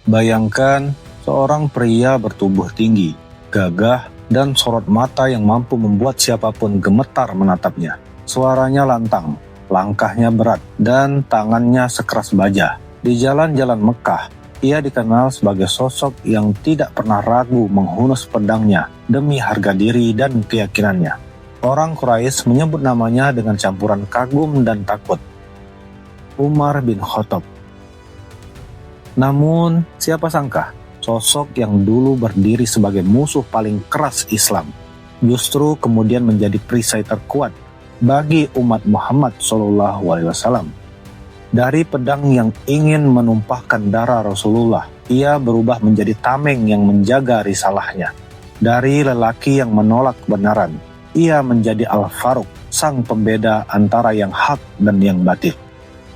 Bayangkan seorang pria bertubuh tinggi, gagah, dan sorot mata yang mampu membuat siapapun gemetar menatapnya. Suaranya lantang, langkahnya berat, dan tangannya sekeras baja. Di jalan-jalan Mekah, ia dikenal sebagai sosok yang tidak pernah ragu menghunus pedangnya demi harga diri dan keyakinannya. Orang Quraisy menyebut namanya dengan campuran kagum dan takut. Umar bin Khattab. Namun, siapa sangka sosok yang dulu berdiri sebagai musuh paling keras Islam justru kemudian menjadi perisai terkuat bagi umat Muhammad SAW. Dari pedang yang ingin menumpahkan darah Rasulullah, ia berubah menjadi tameng yang menjaga risalahnya. Dari lelaki yang menolak kebenaran, ia menjadi Al-Faruq, sang pembeda antara yang hak dan yang batil.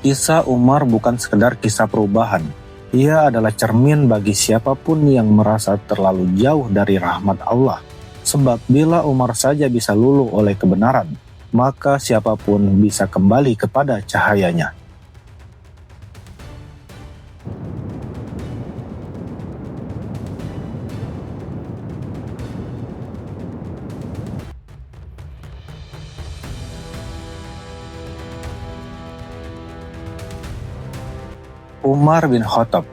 Kisah Umar bukan sekedar kisah perubahan. Ia adalah cermin bagi siapapun yang merasa terlalu jauh dari rahmat Allah. Sebab bila Umar saja bisa luluh oleh kebenaran, maka siapapun bisa kembali kepada cahayanya. Umar bin Khattab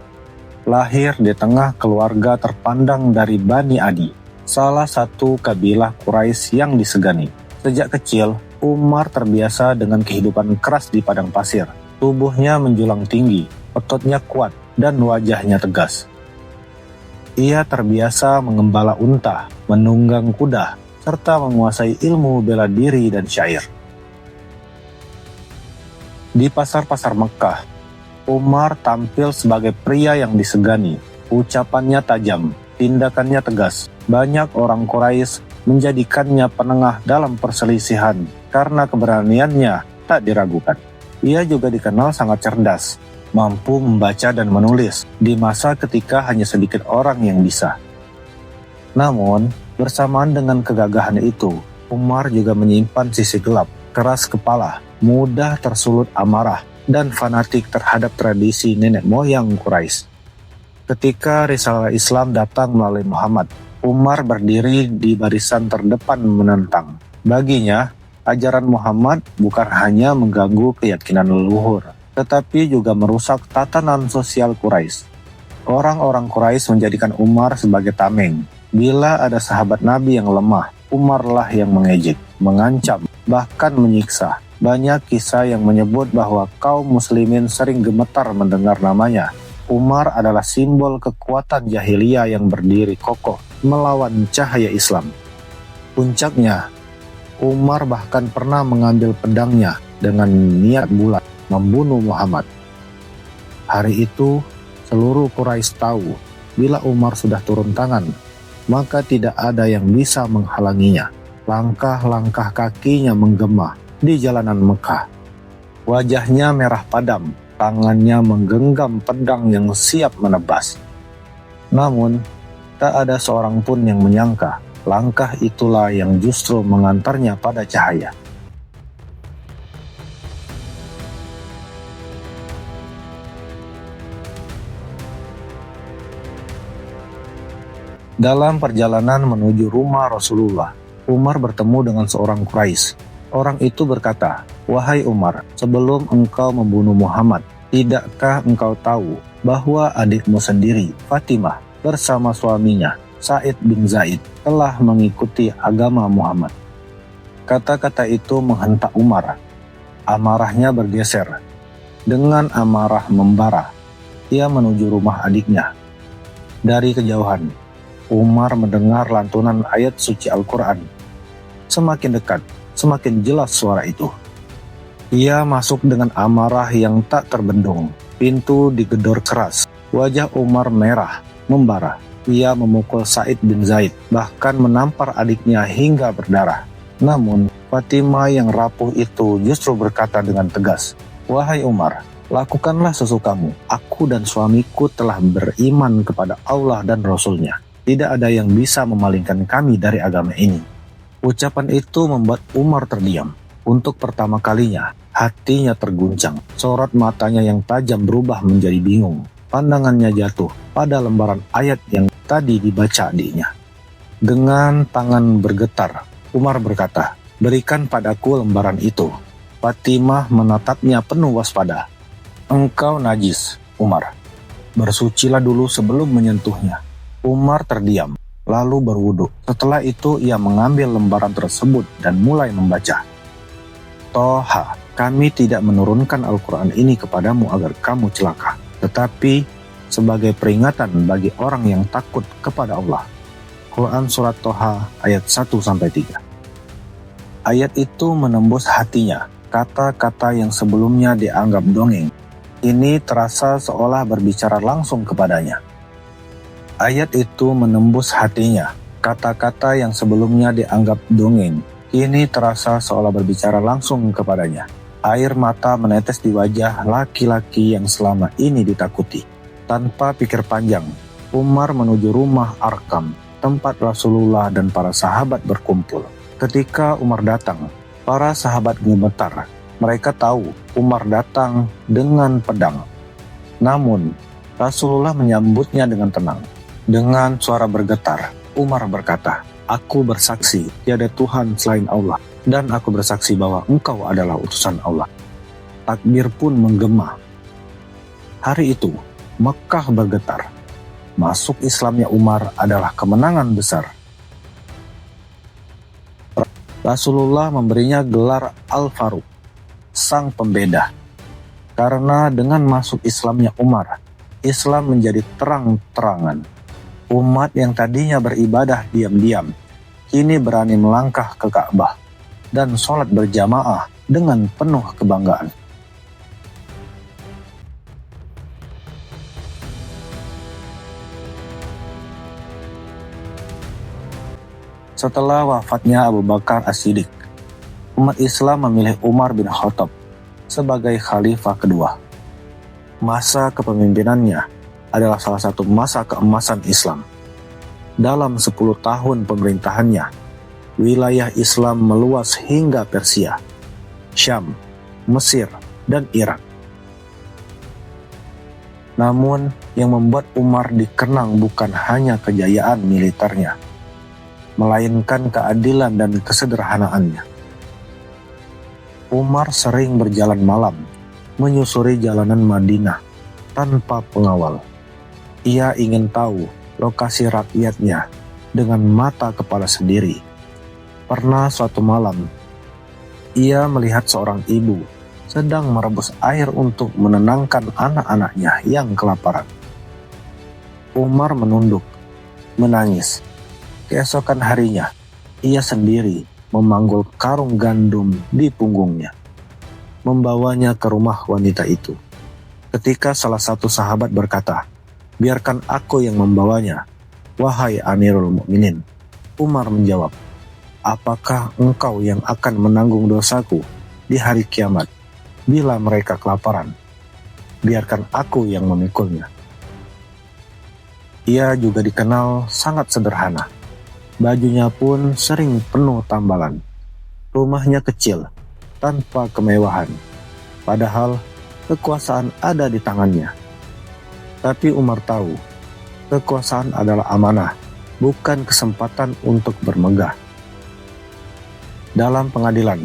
lahir di tengah keluarga terpandang dari Bani Adi, salah satu kabilah Quraisy yang disegani. Sejak kecil, Umar terbiasa dengan kehidupan keras di padang pasir. Tubuhnya menjulang tinggi, ototnya kuat, dan wajahnya tegas. Ia terbiasa mengembala unta, menunggang kuda, serta menguasai ilmu bela diri dan syair. Di pasar-pasar Mekah, Umar tampil sebagai pria yang disegani. Ucapannya tajam, tindakannya tegas. Banyak orang Quraisy menjadikannya penengah dalam perselisihan karena keberaniannya tak diragukan. Ia juga dikenal sangat cerdas, mampu membaca dan menulis di masa ketika hanya sedikit orang yang bisa. Namun, bersamaan dengan kegagahan itu, Umar juga menyimpan sisi gelap, keras kepala, mudah tersulut amarah, dan fanatik terhadap tradisi nenek moyang Quraisy. Ketika risalah Islam datang melalui Muhammad, Umar berdiri di barisan terdepan menentang. Baginya, ajaran Muhammad bukan hanya mengganggu keyakinan leluhur, tetapi juga merusak tatanan sosial Quraisy. Orang-orang Quraisy menjadikan Umar sebagai tameng. Bila ada sahabat Nabi yang lemah, Umarlah yang mengejek, mengancam, bahkan menyiksa. Banyak kisah yang menyebut bahwa kaum muslimin sering gemetar mendengar namanya. Umar adalah simbol kekuatan jahiliyah yang berdiri kokoh melawan cahaya Islam. Puncaknya, Umar bahkan pernah mengambil pedangnya dengan niat bulat membunuh Muhammad. Hari itu, seluruh Quraisy tahu bila Umar sudah turun tangan, maka tidak ada yang bisa menghalanginya. Langkah-langkah kakinya menggema di jalanan Mekah. Wajahnya merah padam, tangannya menggenggam pedang yang siap menebas. Namun, tak ada seorang pun yang menyangka langkah itulah yang justru mengantarnya pada cahaya. Dalam perjalanan menuju rumah Rasulullah, Umar bertemu dengan seorang Quraisy. Orang itu berkata, "Wahai Umar, sebelum engkau membunuh Muhammad, tidakkah engkau tahu bahwa adikmu sendiri, Fatimah, bersama suaminya, Sa'id bin Zaid, telah mengikuti agama Muhammad?" Kata-kata itu menghentak Umar. Amarahnya bergeser. Dengan amarah membara, ia menuju rumah adiknya. Dari kejauhan, Umar mendengar lantunan ayat suci Al-Quran. Semakin dekat, semakin jelas suara itu. Ia masuk dengan amarah yang tak terbendung. Pintu digedor keras. Wajah Umar merah, membara. Ia memukul Sa'id bin Zaid, bahkan menampar adiknya hingga berdarah. Namun, Fatimah yang rapuh itu justru berkata dengan tegas, "Wahai Umar, lakukanlah sesukamu. Aku dan suamiku telah beriman kepada Allah dan Rasul-Nya. Tidak ada yang bisa memalingkan kami dari agama ini." Ucapan itu membuat Umar terdiam. Untuk pertama kalinya, hatinya terguncang. Sorot matanya yang tajam berubah menjadi bingung. Pandangannya jatuh pada lembaran ayat yang tadi dibaca adiknya. Dengan tangan bergetar, Umar berkata, "Berikan padaku lembaran itu." Fatimah menatapnya penuh waspada. "Engkau najis, Umar. Bersucilah dulu sebelum menyentuhnya." Umar terdiam, lalu berwudu. Setelah itu ia mengambil lembaran tersebut dan mulai membaca. "Toha, kami tidak menurunkan Al-Quran ini kepadamu agar kamu celaka, tetapi sebagai peringatan bagi orang yang takut kepada Allah." Quran Surat Toha ayat 1-3. Ayat itu menembus hatinya. Kata-kata yang sebelumnya dianggap dongeng, ini terasa seolah berbicara langsung kepadanya. Ayat itu menembus hatinya. Kata-kata yang sebelumnya dianggap dongeng, kini terasa seolah berbicara langsung kepadanya. Air mata menetes di wajah laki-laki yang selama ini ditakuti. Tanpa pikir panjang, Umar menuju rumah Arkam, tempat Rasulullah dan para sahabat berkumpul. Ketika Umar datang, para sahabat gemetar. Mereka tahu Umar datang dengan pedang. Namun, Rasulullah menyambutnya dengan tenang. Dengan suara bergetar, Umar berkata, "Aku bersaksi tiada Tuhan selain Allah, dan aku bersaksi bahwa engkau adalah utusan Allah." Takbir pun menggema. Hari itu, Mekah bergetar. Masuk Islamnya Umar adalah kemenangan besar. Rasulullah memberinya gelar Al-Faruq, sang pembeda. Karena dengan masuk Islamnya Umar, Islam menjadi terang-terangan. Umat yang tadinya beribadah diam-diam, kini berani melangkah ke Ka'bah dan sholat berjamaah dengan penuh kebanggaan. Setelah wafatnya Abu Bakar As-Siddiq, umat Islam memilih Umar bin Khattab sebagai khalifah kedua. Masa kepemimpinannya adalah salah satu masa keemasan Islam. Dalam 10 tahun pemerintahannya, wilayah Islam meluas hingga Persia, Syam, Mesir, dan Irak. Namun, yang membuat Umar dikenang bukan hanya kejayaan militernya, melainkan keadilan dan kesederhanaannya. Umar sering berjalan malam, menyusuri jalanan Madinah tanpa pengawal. Ia ingin tahu lokasi rakyatnya dengan mata kepala sendiri. Pernah suatu malam, ia melihat seorang ibu sedang merebus air untuk menenangkan anak-anaknya yang kelaparan. Umar menunduk, menangis. Keesokan harinya, ia sendiri memanggul karung gandum di punggungnya, membawanya ke rumah wanita itu. Ketika salah satu sahabat berkata, "Biarkan aku yang membawanya, wahai Amirul Mukminin." Umar menjawab, "Apakah engkau yang akan menanggung dosaku di hari kiamat bila mereka kelaparan? Biarkan aku yang memikulnya." Ia juga dikenal sangat sederhana. Bajunya pun sering penuh tambalan. Rumahnya kecil, tanpa kemewahan. Padahal kekuasaan ada di tangannya. Tapi Umar tahu, kekuasaan adalah amanah, bukan kesempatan untuk bermegah. Dalam pengadilan,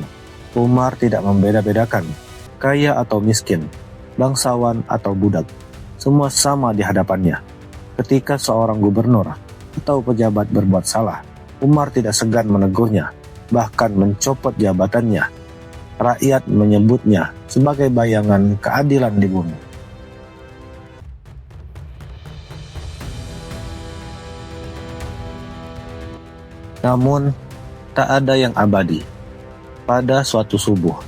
Umar tidak membeda-bedakan kaya atau miskin, bangsawan atau budak. Semua sama di hadapannya. Ketika seorang gubernur atau pejabat berbuat salah, Umar tidak segan menegurnya, bahkan mencopot jabatannya. Rakyat menyebutnya sebagai bayangan keadilan di bumi. Namun, tak ada yang abadi. Pada suatu subuh,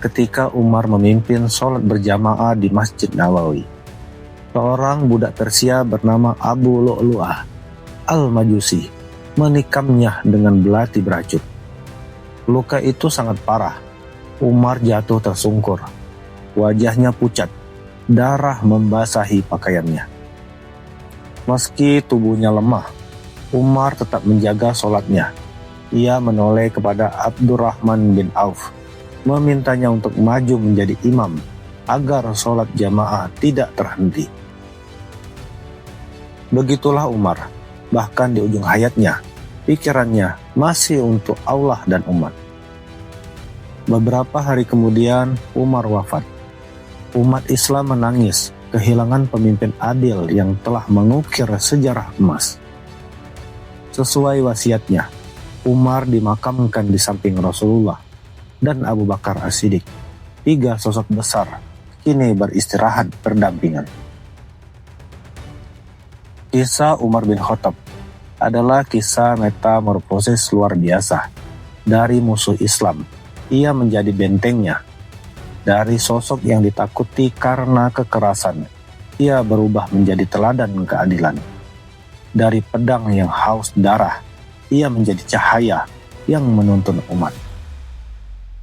ketika Umar memimpin sholat berjamaah di Masjid Nawawi, seorang budak Persia bernama Abu Lu'lu'ah Al-Majusi menikamnya dengan belati beracun. Luka itu sangat parah. Umar jatuh tersungkur. Wajahnya pucat, darah membasahi pakaiannya. Meski tubuhnya lemah, Umar tetap menjaga sholatnya. Ia menoleh kepada Abdurrahman bin Auf, memintanya untuk maju menjadi imam agar sholat jamaah tidak terhenti. Begitulah Umar, bahkan di ujung hayatnya, pikirannya masih untuk Allah dan umat. Beberapa hari kemudian, Umar wafat. Umat Islam menangis kehilangan pemimpin adil yang telah mengukir sejarah emas. Sesuai wasiatnya, Umar dimakamkan di samping Rasulullah dan Abu Bakar As-Siddiq. 3 sosok besar kini beristirahat berdampingan. Kisah Umar bin Khattab adalah kisah metamorfosis luar biasa. Dari musuh Islam, ia menjadi bentengnya. Dari sosok yang ditakuti karena kekerasan, ia berubah menjadi teladan keadilan. Dari pedang yang haus darah, ia menjadi cahaya yang menuntun umat.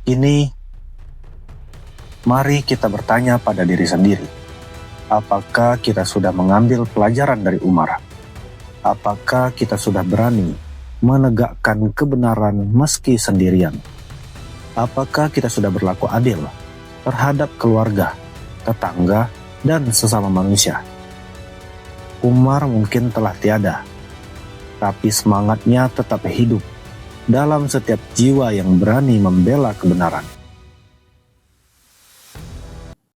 Kini, mari kita bertanya pada diri sendiri. Apakah kita sudah mengambil pelajaran dari Umar? Apakah kita sudah berani menegakkan kebenaran meski sendirian? Apakah kita sudah berlaku adil terhadap keluarga, tetangga, dan sesama manusia? Umar mungkin telah tiada, tapi semangatnya tetap hidup dalam setiap jiwa yang berani membela kebenaran.